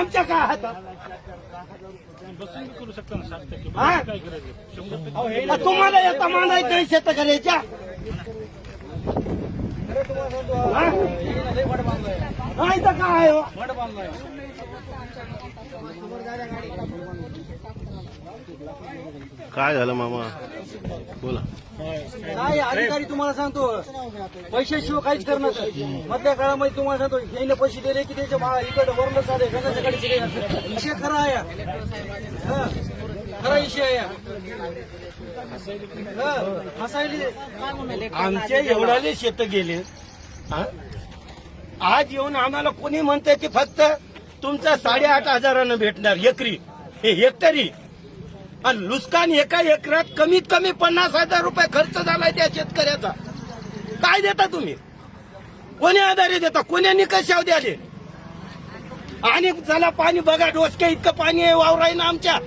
आमच्या काय हातात करू शकता ना 60%. हा? काय करायचं 100%. तुम्हाला येता मानायचं नाही शेत करायच्या हा? नाही तर काय हो? काय झालं मामा बोला. काय अधिकारी तुम्हाला सांगतो पैशाशिवाय काहीच करणार नाही. मधल्या काळामध्ये तुम्हाला सांगतो याने पैसे दिले की त्याच्या इकडे वरलं चालेल गंगाच्या कडे विषय खरा आहे हा. खरा विषय आहे हसायला आमचे एवढाले शेत गेले हा? आज येऊन आम्हाला कोणी म्हणते की फक्त तुमचा 8,500 भेटणार एकरी हे हेक्टरी आणि नुकसान एका एकरात कमीत कमी 50,000 रुपये खर्च झालाय त्या शेतकऱ्याचा. काय देता तुम्ही? कोणी आधारे देता? कोणी निकषाव द्याले? आणि चला पाणी बघा डोसक्या इतकं पाणी आहे वावराय ना आमच्या.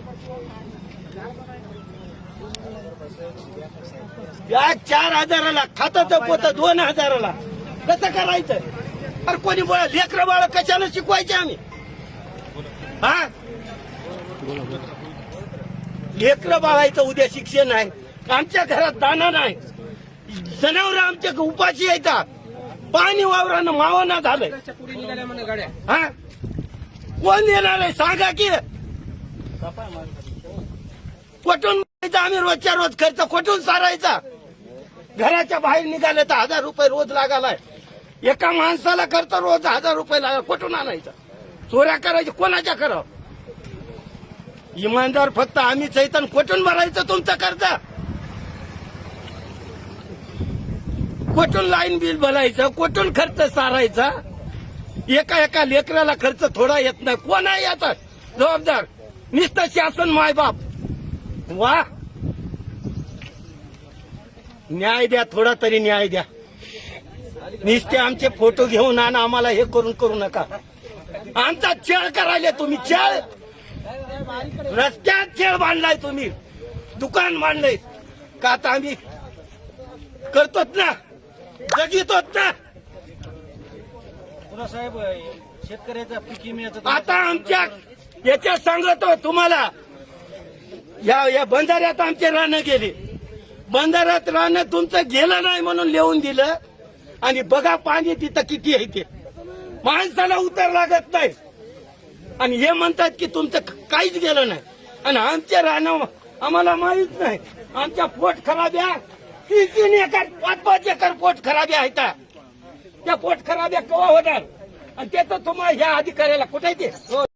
या 4,000ला खाताचं पोत 2,000ला कसं करायचं? अरे कोणी बोला लेकरं बाळ कशाला शिकवायचे आम्ही हा? लेकरं बाळायचं उद्या शिक्षण आहे. आमच्या घरात दाना नाही. जनावर आमच्या उपाशी येतात. पाणी वावरानं मावना झालंय हा? कोण देणार आहे सांगा की? कुठून आम्ही रोजच्या रोज खर्च कुठून सारायचा? घराच्या बाहेर निघाले तर 1,000 रुपये रोज लागालाय. एका माणसाला खर्च रोज 1,000 रुपये लागा. कुठून आणायचा? चोऱ्या करायच्या कोणाच्या करावं? इमानदार फक्त आम्हीच आहे. तर कुठून भरायचं तुमचं कर्ज? कुठून लाईन बिल भरायचं? कुठून खर्च सारायचा? एका लेकराला खर्च थोडा येत नाही. कोण आहे याचा जबाबदार? नुसतं शासन मायबाप. वा न्याय द्या, थोडा तरी न्याय द्या. नुसते आमचे फोटो घेऊन आणा आम्हाला हे करू नका. आमचा छळ करायला तुम्ही. छळ रस्त्यात छळ बांधलाय तुम्ही. दुकान बांधलंय का? आता आम्ही करतोच ना, जगितोच ना. साहेब शेतकऱ्याचा पीक विम्याचं आता आमच्या याच्यात सांगतो तुम्हाला. या बंधाऱ्यात आमचे रानं गेले. बंधाऱ्यात रानं तुमचं गेलं नाही म्हणून लिहून दिलं. आणि बघा पाणी तिथं किती आहे ते. माणसाला उतर लागत नाही. आणि हे म्हणतात की तुमचं काहीच गेलं नाही. आणि आमचे रानं आम्हाला माहित नाही. आमच्या पोट खराब्या 3 एकर 5-5 एकर पोट खराब्या आहेत. त्या पोट खराब्या केव्हा होणार? आणि त्याचं तुम्हाला ह्या अधिकाऱ्याला कुठे ते